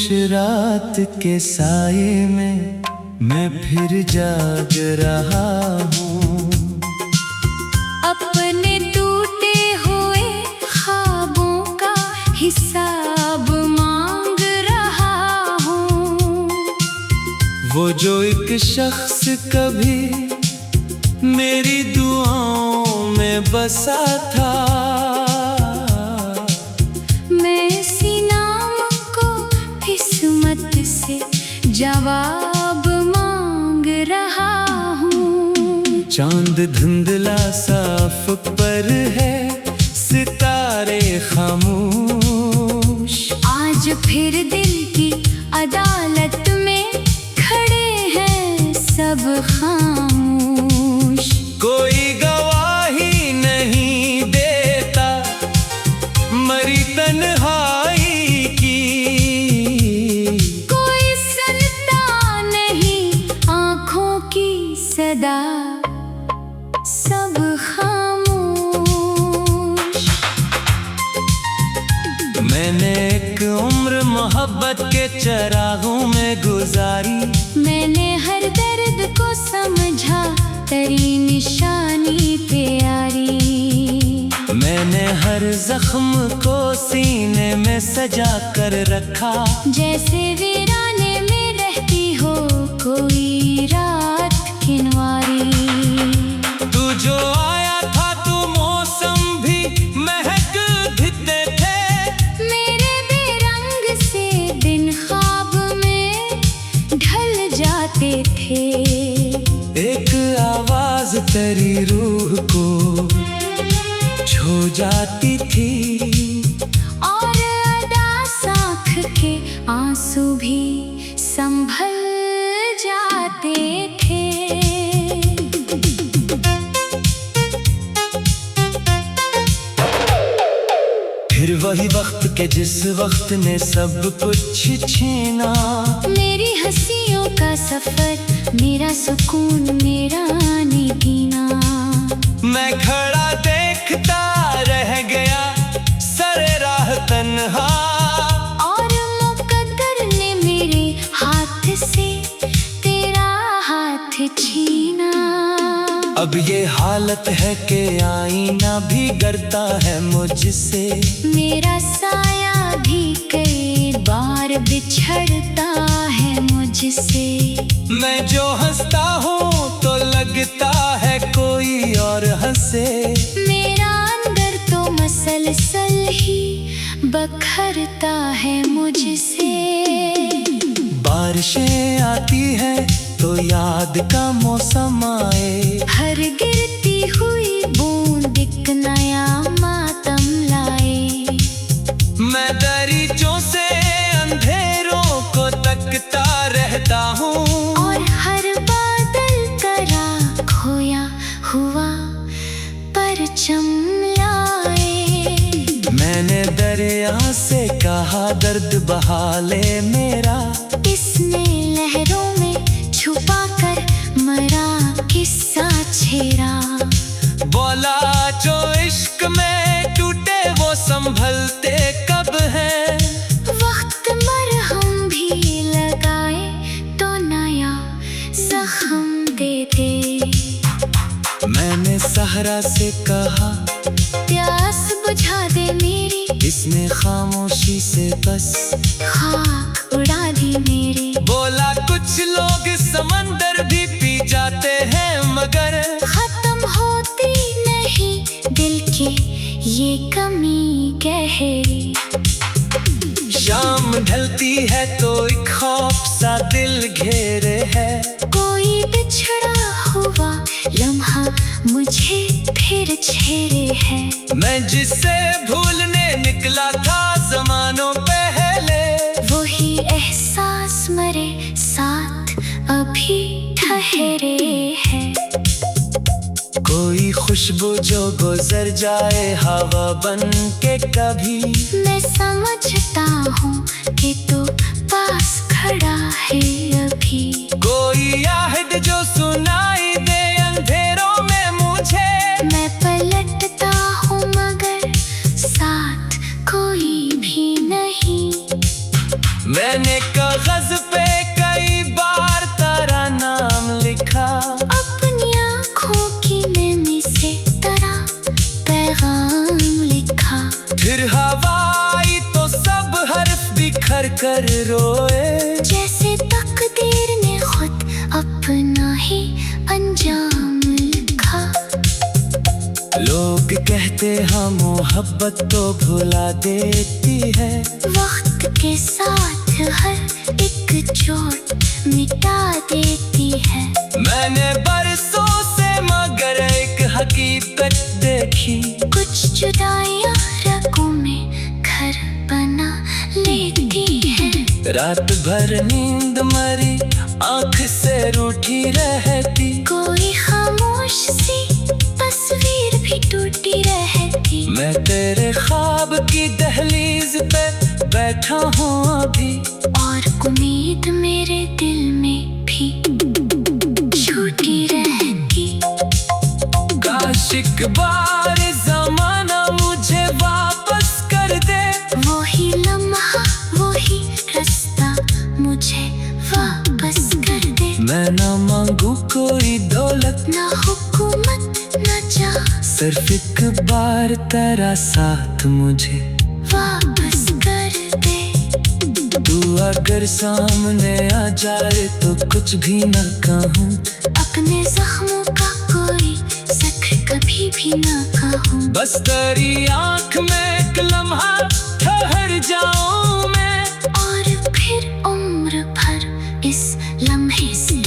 रात के साये में मैं फिर जाग रहा हूँ। अपने टूटे हुए ख्वाबों का हिसाब मांग रहा हूँ। वो जो एक शख्स कभी मेरी दुआओं में बसा था, मैं इसी नाम को किस्मत से जवाब मांग रहा हूँ। चांद धुंधला साफ पर है, सितारे खामोश। आज फिर दिल की अदालत में खड़े हैं सब खामोश। कोई गवाही नहीं देता मरी तन्हाई की, कोई सुनता नहीं आँखों की सदा, सब खामोश। मैंने एक उम्र मोहब्बत के चरागों में गुजारी। मैंने हर दर्द को समझा, तेरी निशानी प्यारी। मैंने हर जख्म को सीने में सजा कर रखा, जैसे वीराने में रहती हो कोई रात किनवारी। तू जो आया था तू मौसम भी महक देते थे, मेरे बेरंग से दिन ख्वाब में ढल जाते थे। एक आवाज तेरी रूह को छू जाती थी, और अदास आँख के आंसू भी संभल जाते थे। फिर वही वक्त के जिस वक्त ने सब कुछ छीना। मेरी हंसियों का सफर, मेरा सुकून, मेरा आने जीना। मैं खड़ा देखता रह गया सरे राह तन्हा, और मुकद्दर ने मेरे हाथ से तेरा हाथ छीना। अब ये हालत है कि आईना भी डरता है मुझसे। मेरा साया भी कई बार बिछड़ता है मुझसे। मैं जो हंसता हूँ तो लगता है कोई और हंसे। मेरा अंदर तो मसलसल ही बखरता है मुझसे। बारिशें आती है तो याद का मौसम आए, हर गिरती हुई बूंद एक नया मातम लाए। मैं दरीचों से अंधेरों को तकता रहता हूँ, और हर बादल करा खोया हुआ परचम लाए। मैंने दरिया से कहा दर्द बहा ले मेरा, इसने लहरों में छुपा कर मरा किस्सा छेड़ा। बोला जो इश्क में टूटे वो संभलते कब हैं। वक्त मरहम भी लगाए तो नया जख्म दे दे। मैंने सहरा से कहा प्यास बुझा दे मेरी, इसने खामोशी से बस खाक उड़ा दी मेरी। बोला कुछ लोग समंदर भी पी जाते हैं मगर खत्म होती नहीं दिल की ये कमी गहरी। शाम ढलती है तो एक खौफ सा दिल घेरे है, कोई बिछड़ा हुआ लम्हा मुझे फिर छेड़े है। मैं जिसे भूलने निकला था ज़मानों पहले, वही एहसास मरे साथ अभी ठहरे है। कोई खुशबू जो गुजर जाए हवा बन के कभी, मैं समझता हूँ कि तू पास खड़ा है अभी। कोई आहद जो सुनाई दे अंधेरों में मुझे, मैं पलटता हूँ मगर साथ कोई भी नहीं। मैंने कर रोए। जैसे तकदीर ने खुद अपना ही अंजाम लिखा। लोग कहते हाँ मोहब्बत तो भुला देती है, वक्त के साथ हर एक चोट मिटा देती है। मैंने बरसों से मगर एक हकीकत देखी, कुछ जुदाइयां रगों में घर बना लेती है। रात भर नींद मरी आँख से रूठी रहती, कोई खामोश सी तस्वीर भी टूटी रहती। मैं तेरे ख्वाब की दहलीज पे बैठा हूँ अभी, और उम्मीद मेरे दिल में भी छूटी रहती। काश एक बार ज़माना मुझे वापस कर दे, वही लम्हा वही रास्ता मुझे वापस कर दे। मैं ना मांगू कोई दौलत ना हुकूमत ना चाह, सिर्फ एक बार तेरा साथ मुझे वापस कर दे। तू अगर सामने आ जाए तो कुछ भी न कहूँ, अपने जख्मों का कोई जिक्र कभी भी ना कहूँ। बस तेरी आँख में एक लम्हा ठहर जाऊँ मैं, और फिर उम्र भर इस लम्हे से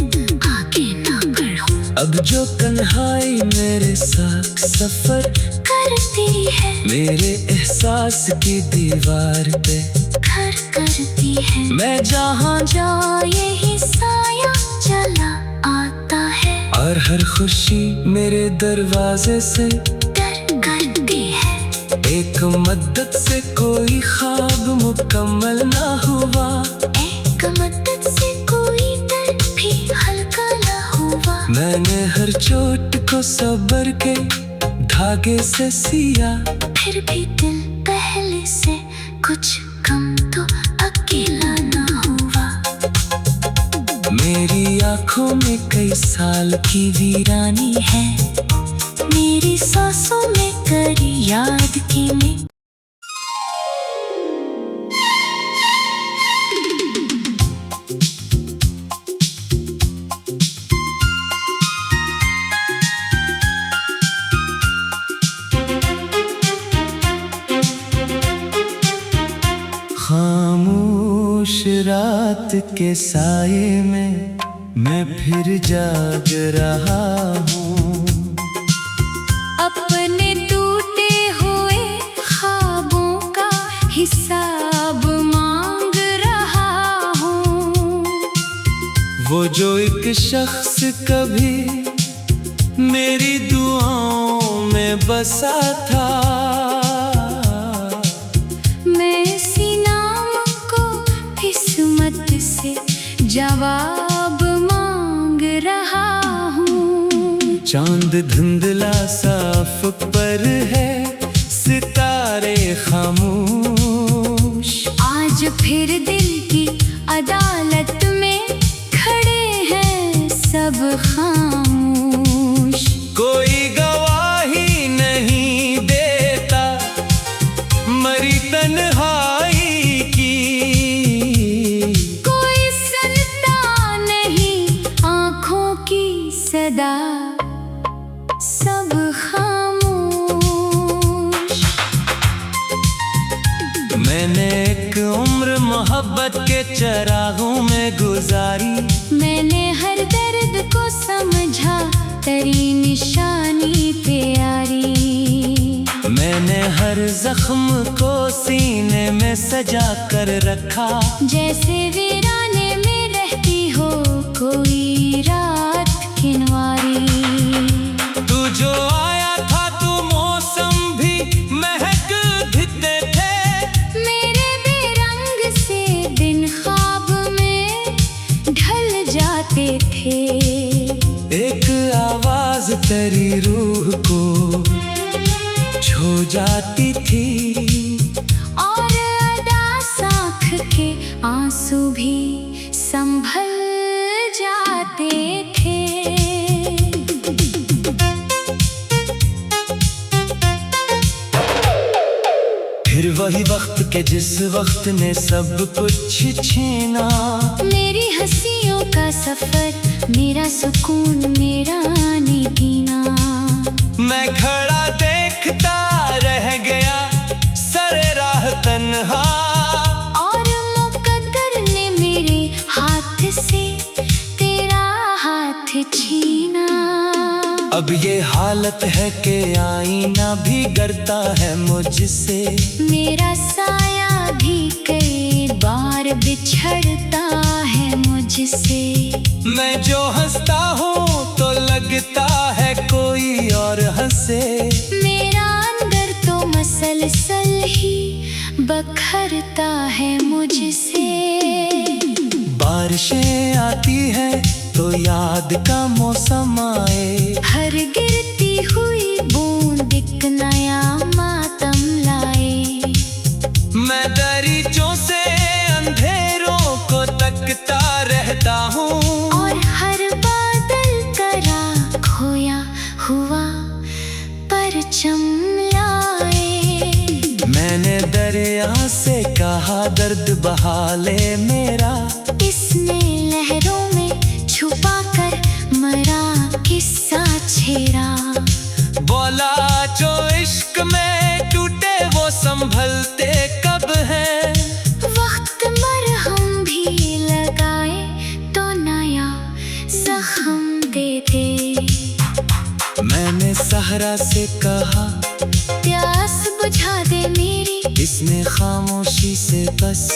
आगे ना बढ़ूं। अब जो तन्हाई मेरे साथ सफर करती है, मेरे एहसास की दीवार पे घर करती है। मैं जहाँ जहाँ यही साया चला आता है, और हर खुशी मेरे दरवाजे से डर करती है। एक मदद से कोई ख्वाब मुकम्मल ना हुआ, एक मदद से कोई दर्द भी हल्का ना हुआ। मैंने हर चोट को सब्र के धागे से सिया, फिर भी दिल पहले से कुछ कम तो अकेला ना हुआ। मेरी आँखों में कई साल की वीरानी है, मेरी सांसों में करी याद की में। खामोश रात के साये में मैं फिर जाग रहा हूँ, अपने टूटे हुए ख्वाबों का हिसाब मांग रहा हूँ। वो जो एक शख्स कभी मेरी दुआओं में बसा था, मैं इसी नाम को किस्मत से जवाब मांग रहा हूँ। चांद धुंधला साफ पर है, सितारे खामोश, आज फिर दिल की अदालत में खड़े हैं सब खामोश। कोई गवाही नहीं देता मरी तन्हाई की, कोई सुनता नहीं आँखों की सदा, सब खामोश। मैंने एक उम्र मोहब्बत के चरागों में गुजारी, मैंने हर दर्द को समझा तेरी निशानी प्यारी। मैंने हर जख्म को सीने में सजा कर रखा, जैसे वीराने में रहती हो कोई रात किनवारी। तू जो आया था तू मौसम भी महक देते थे, मेरे बेरंग से दिन ख्वाब में ढल जाते थे। एक आवाज तेरी रूह को छू जाती थी, और अदा साख के आंसू भी संभल जाते थे। फिर वही वक्त के जिस वक्त ने सब कुछ छीना। मेरी हंसियों का सफर, मेरा सुकून, मेरा आने दीना। मैं खड़ा देखता रह गया सरे राह तन्हा, और मुकद्दर ने मेरे हाथ से तेरा हाथ छीना। अब ये हालत है कि आईना भी डरता है मुझसे। मेरा साया भी कई बार बिछड़ता है मुझसे। मैं जो हंसता हूँ तो लगता है कोई और हंसे। मेरा अंदर तो मसलसल ही बखरता है मुझसे। बारिशें आती है तो याद का मौसम आए, हर गिरती हुई बूंद एक नया मातम लाए। मैं दरीचों से अंधेरों को तकता रहता हूँ, और हर बादल करा खोया हुआ परचम लाए। मैंने दरिया से कहा दर्द बहा ले मेरा, इसने लहरों में छुपा कर मरा किस्सा छेड़ा। बोला जो इश्क में टूटे वो संभलते कब है। वक्त मरहम भी लगाए तो नया जख्म दे दे। मैंने सहरा से कहा प्यास बुझा दे मेरी, इसने खामोशी से बस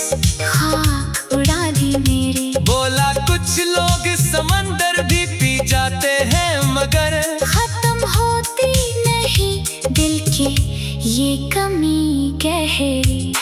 खाक उड़ा दी मेरी। बोला कुछ लोग समंदर भी पी जाते हैं मगर खत्म होती नहीं दिल की ये कमी गहरी।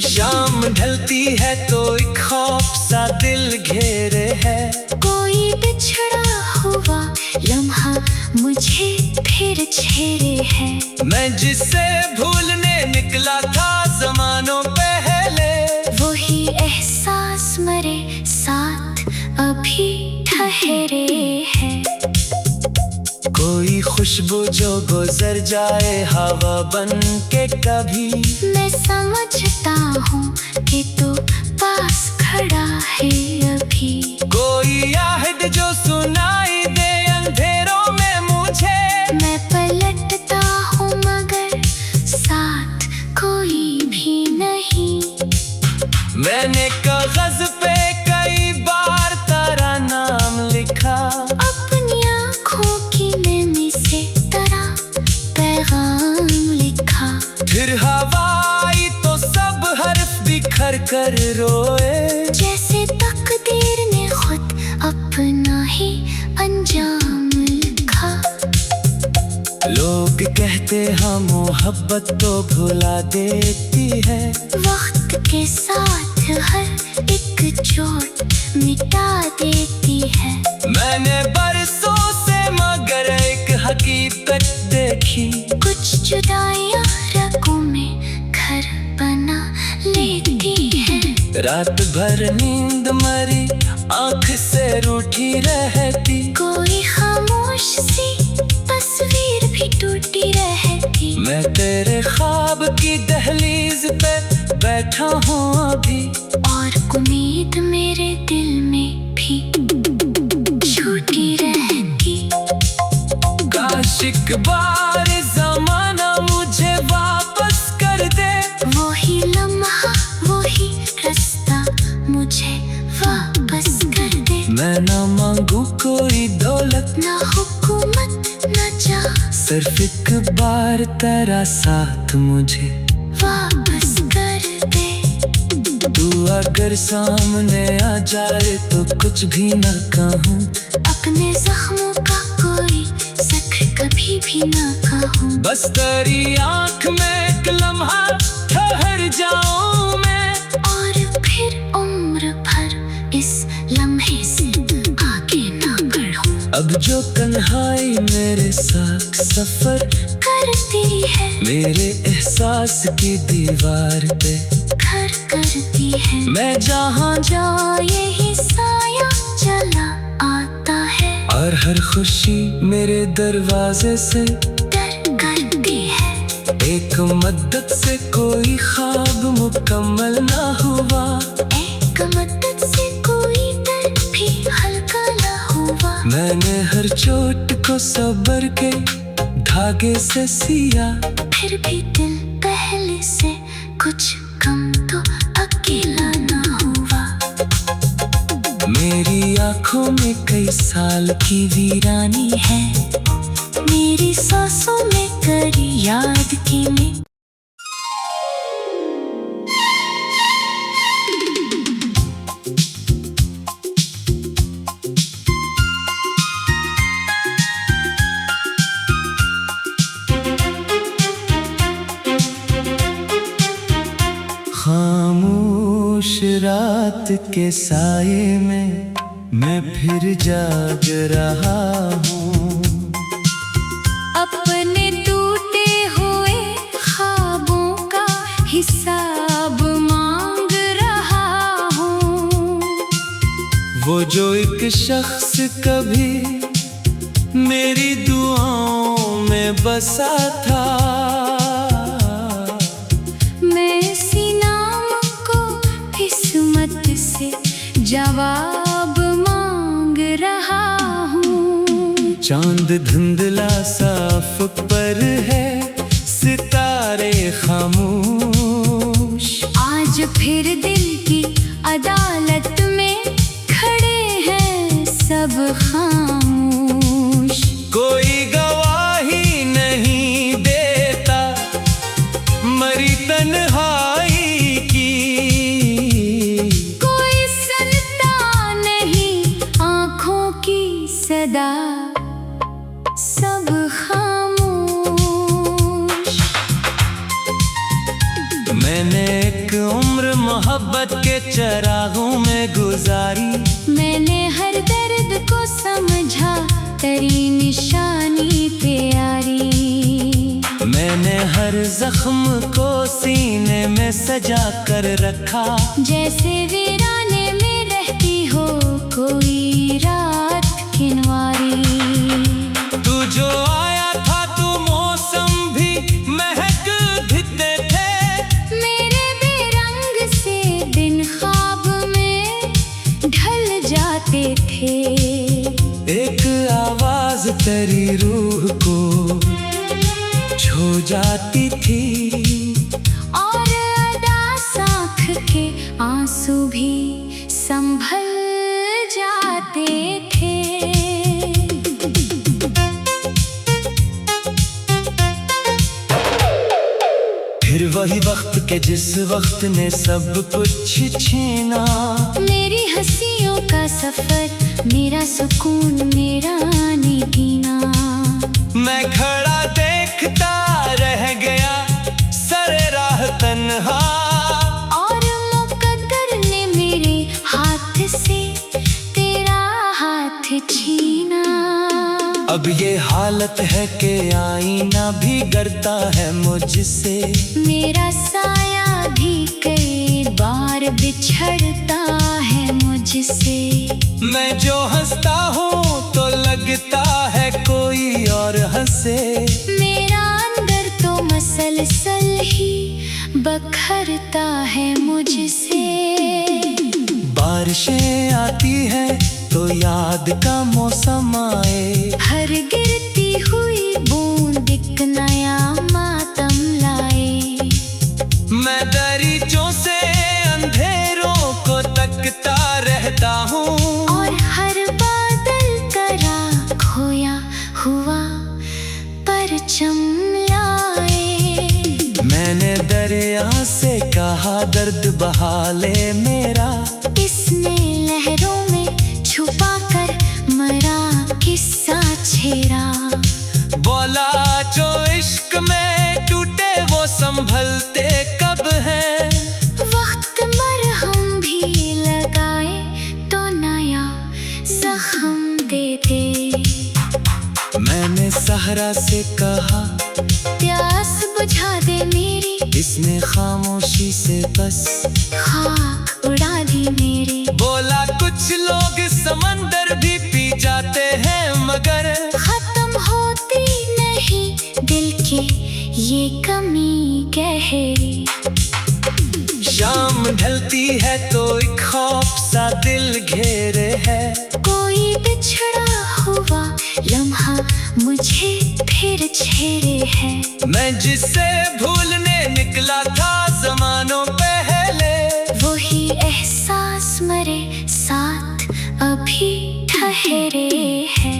शाम ढलती है तो एक खौफ सा दिल घेरे है। कोई बिछड़ा हुआ लम्हा मुझे फिर छेड़े है। मैं जिससे भूलने निकला था ज़मानों पहले, वही एहसास मरे साथ अभी ठहरे है। कोई खुशबू जो गुजर जाए हवा बन के कभी, मैं समझता हूँ कि तू पास खड़ा है अभी। कोई आहद जो सुनाई दे अंधेरों में मुझे, मैं पलटता हूँ मगर साथ कोई भी नहीं। मैंने कागज पे कई बार तेरा नाम लिखा, अपनी आँखों की नमी से तेरा पैगाम लिखा। फिर हवा आई तो सब हर्फ बिखर कर रोए, जैसे तकदीर ने खुद अपना ही अंजाम लिखा। लोग कहते हैं मोहब्बत तो भुला देती है, वक्त के साथ हर एक चोट मिटा देती है। मैंने बरसों से मगर एक हकीकत देखी, कुछ जुदाइयाँ रगों में घर बना लेती है। रात भर नींद मरी आँख से रूठी रहती, कोई खामोश सी तस्वीर भी टूटी रहती। मैं तेरे ख्वाब की दहलीज पे बैठा हूँ अभी, और उम्मीद मेरे दिल में भी छूटी रहती। काश एक बार ज़माना मुझे वापस कर दे, वही लम्हा वही रास्ता मुझे वापस कर दे। मैं ना मांगू कोई दौलत ना हुकूमत ना जा, सिर्फ एक बार तेरा साथ मुझे वापस कर दे। तू अगर सामने आ जाए तो कुछ भी न कहूँ, अपने जख्मों का कोई जिक्र कभी भी ना कहूँ। बस तेरी आँख में एक लम्हा ठहर जाऊँ मैं, और फिर उम्र भर इस लम्हे से आगे ना बढ़ूं। अब जो तन्हाई मेरे साथ सफर करती है, मेरे एहसास की दीवार पे घर करती है। मैं जहाँ जो यही साया चला आता है, और हर खुशी मेरे दरवाजे से डर करती है। एक मद्दत से कोई ख्वाब मुकम्मल ना हुआ, एक मदद से कोई दर्द भी हल्का ना हुआ। मैंने हर चोट को सब्र के धागे से सिया, फिर भी दिल पहले से कुछ कम तो अकेला ना हुआ। मेरी आंखों में कई साल की वीरानी है, मेरी सांसों में करी याद की में। खामोश रात के साये में मैं फिर जाग रहा हूँ, अपने टूटे हुए ख्वाबों का हिसाब मांग रहा हूँ। वो जो एक शख्स कभी मेरी दुआओं में बसा था, मैं इसी नाम को किस्मत से जवाब मांग रहा हूँ। चांद धुंधला साफ पर है, सितारे खामोश, आज फिर दिल की अदालत में खड़े हैं सब खामोश। कोई गवाही नहीं देता मरी तन्हाई की, कोई सुनता नहीं आँखों की सदा, सब खामोश। मैंने एक उम्र मोहब्बत के चरागों में गुजारी, मैंने हर दर्द को समझा तेरी निशानी प्यारी। मैंने हर जख्म को सीने में सजा कर रखा, जैसे वीराने में रहती हो कोई रात किनवारी। तू जो आया था तू मौसम भी महक देते थे, मेरे बेरंग से दिन ख्वाब में ढल जाते थे। एक आवाज तेरी रूह को छू जाती थी, और अदास आँख के आंसू भी संभल जाते थे। फिर वही वक्त के जिस वक्त ने सब कुछ छीना, मेरी हंसियों का सफर, मेरा सुकून, मेरा आने जीना। मैं खड़ा देखता रह गया सरे राह तन्हा, और मुकद्दर ने मेरे हाथ से तेरा हाथ छीना। अब ये हालत है कि आईना भी डरता है मुझसे, मेरा साया भी कई बार बिछड़ता है मुझसे। मैं जो हंसता हूँ तो लगता है कोई और हंसे, मेरा अंदर तो मसलसल ही बखरता है मुझसे। बारिशें आती हैं तो याद का मौसम आए, हर गिरती हुई बूंद एक नया मातम लाए। मैं दरीचों से अंधेरों को तकता रहता हूँ, और हर बादल करा खोया हुआ परचम लाए। मैंने दरिया से कहा दर्द बहा ले मेरा, इसने लहरों में छुपा कर मरा किस्सा छेड़ा। बोला जो इश्क में टूटे वो संभलते कब हैं, वक्त मरहम भी लगाए तो नया जख्म दे दे। मैंने सहरा से कहा प्यास बुझा दे मेरी, इसने खामोशी से बस खाक उड़ा दी मेरी। बोला कुछ लोग समंदर भी पी जाते हैं मगर खत्म होती नहीं दिल की ये कमी। रहे। शाम ढलती है तो एक खौफ सा दिल घेरे है। कोई बिछड़ा हुआ लम्हा मुझे फिर छेड़े है। मैं जिसे भूलने निकला था ज़मानों पहले, वही एहसास मरे साथ अभी ठहरे है।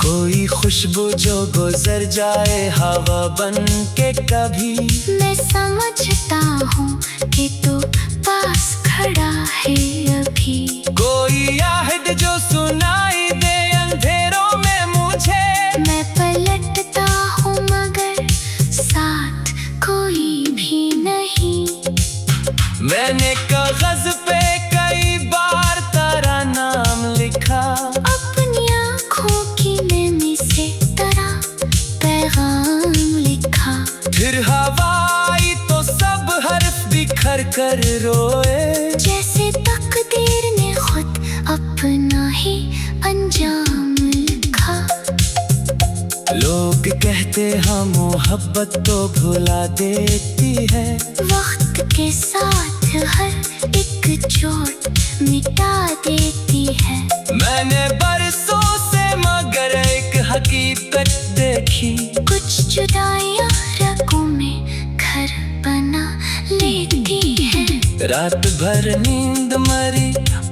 कोई खुशबू जो गुजर जाए हवा बन के कभी। मैं समझता हूँ कि तू पास खड़ा है अभी। कोई आहद जो सुनाई दे अंधेरों में मुझे। मैं पलटता हूँ मगर साथ कोई भी नहीं। मैंने कागज पे कई बार तेरा नाम लिखा। अपनी आँखों की नमी से तेरा पैगाम लिखा। फिर हवा आई तो सब हर्फ बिखर कर रोए। जैसे तकदीर ने खुद अपना ही अंजाम लिखा। लोग कहते हैं मोहब्बत तो भुला देती है। वक्त के साथ हर एक चोट मिटा देती है। मैंने बरसों से मगर एक हकीकत देखी। कुछ जुदाइयाँ रगों में घर बना लेती है। रात भर नींद मरी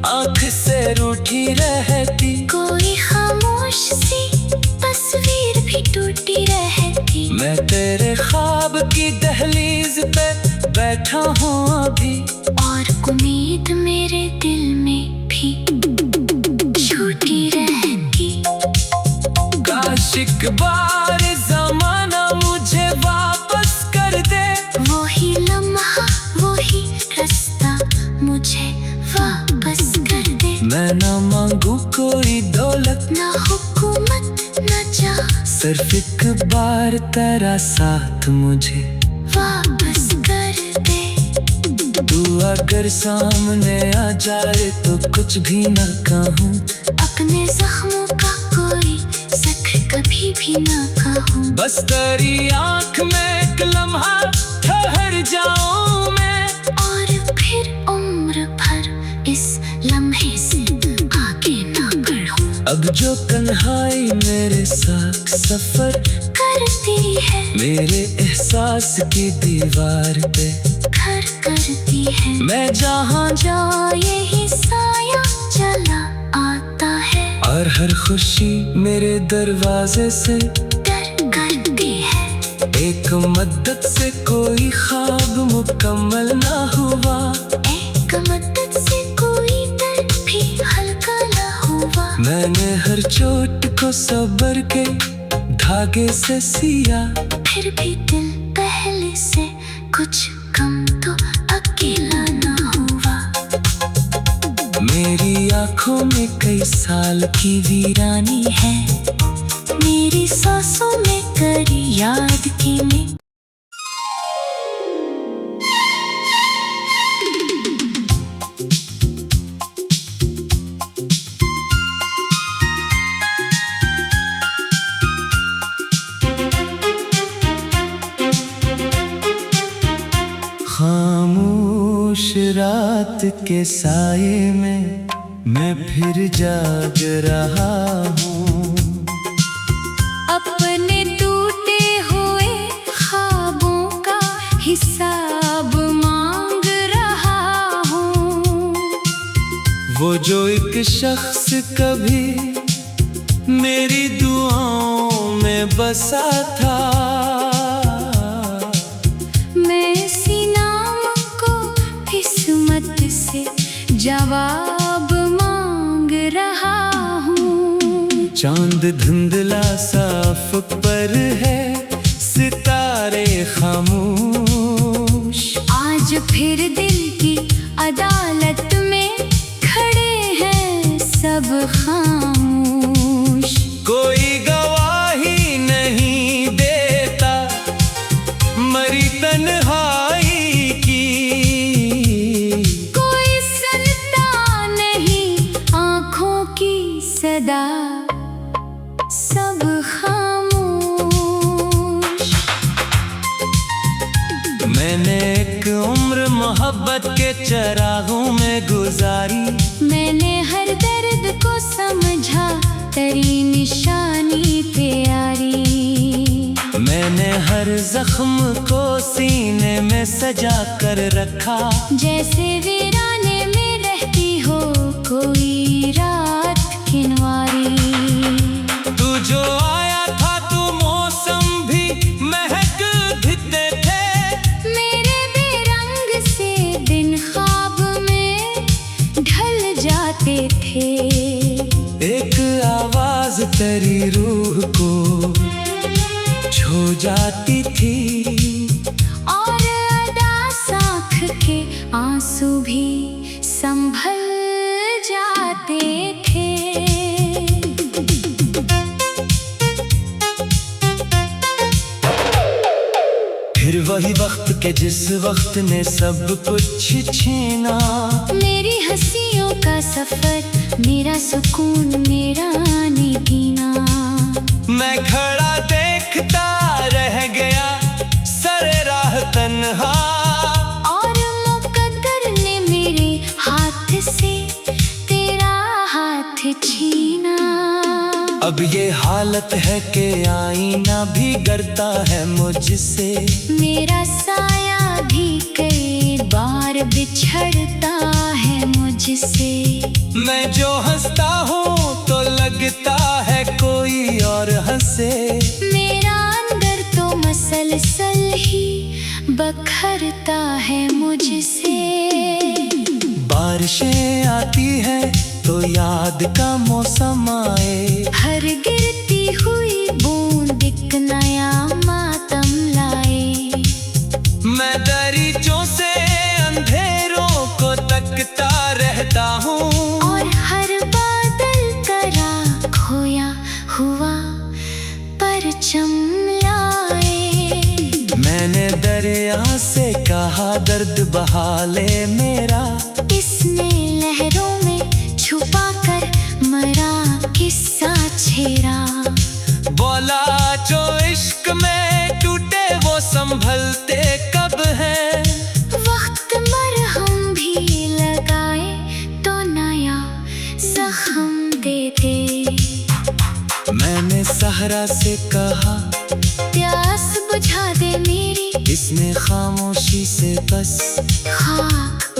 आँख से रूठी रहती। कोई खामोश सी तस्वीर भी टूटी रहती। मैं तेरे ख्वाब की दहलीज पे बैठा हूँ अभी। और उम्मीद मेरे दिल में भी छूटी रहती। काश एक बार ज़माना मुझे वापस कर दे। वही लम्हा वही रास्ता मुझे वापस कर दे। मैं ना मांगू कोई दौलत, ना हुकूमत ना जा, सिर्फ एक बार तेरा साथ मुझे वापस कर दे। तू अगर सामने आ जाए तो कुछ भी न कहूँ। अपने जख्मों का कोई जिक्र कभी भी ना कहूँ। बस तेरी आँख में एक लम्हा ठहर जाऊँ मैं। और फिर उम्र भर इस लम्हे से आगे ना बढ़ूं। अब जो तन्हाई मेरे साथ सफर करती है, मेरे एहसास की दीवार पे घर करती है। मैं जहाँ जाए यही साया चला आता है। और हर खुशी मेरे दरवाजे से डर करती है। एक मद्दत से कोई ख्वाब मुकम्मल ना हुआ। एक मदद से कोई दर्द भी हल्का ना हुआ। मैंने हर चोट को सब्र के धागे से सिया। फिर भी दिल पहले से कुछ कम तो अकेला ना हुआ। मेरी आँखों में कई साल की वीरानी है। मेरी सांसों में करी याद की में। खामोश रात के साये में मैं फिर जाग रहा हूँ। अपने टूटे हुए ख्वाबों का हिसाब मांग रहा हूँ। वो जो एक शख्स कभी मेरी दुआओं में बसा था। मैं इसी नाम को किस्मत से जवाब मांग रहा हूँ। चांद धुंधला साफ पर है, सितारे खामोश। आज फिर दिल की अदालत में खड़े हैं सब खामोश। कोई गवाही नहीं देता मरी तन्हाई की। कोई सुनता नहीं आँखों की सदा, सब खामोश। मैंने एक उम्र मोहब्बत के चरागों में गुजारी। मैंने हर दर्द को समझा, तेरी निशानी प्यारी। मैंने हर जख्म को सीने में सजा कर रखा, जैसे वीराने में रहती हो कोई रात किनवारी। तू जो आया था तू मौसम भी महक देते थे। मेरे बेरंग से दिन ख्वाब में ढल जाते थे। एक आवाज तेरी रूह को छू जाती थी, और अदास आँख के आंसू भी संभल जाते थे। फिर वही वक्त के जिस वक्त ने सब कुछ छीना। मेरी हंसियों का सफर, मेरा सुकून, मेरा आने जीना। मैं खड़ा देखता रह गया सरे राह तन्हा, और मुकद्दर ने मेरे हाथ से तेरा हाथ छीना। अब ये हालत है कि आईना भी डरता है मुझसे। मेरा साया भी कई बार बिछड़ता है मुझसे। मैं जो हंसता हूँ तो लगता है कोई और हंसे। मेरा अंदर तो मसलसल ही बखरता है मुझसे। बारिशें आती है तो याद का मौसम आए, हर गिरती हुई बूंद एक नया मातम लाए। मैं दरीचों से अंधेरों को तकता रहता हूँ, और हर बादल करा खोया हुआ परचम लाए। मैंने दरिया से कहा दर्द बहा ले मेरा, इसने लहरों में छुपा कर मरा किस्सा छेड़ा। बोला जो इश्क में टूटे वो संभलते कब हैं। वक्त मरहम भी लगाए तो नया जख्म दे दे। मैंने सहरा से कहा प्यास बुझा दे मेरी, इसने खामोशी से बस खाक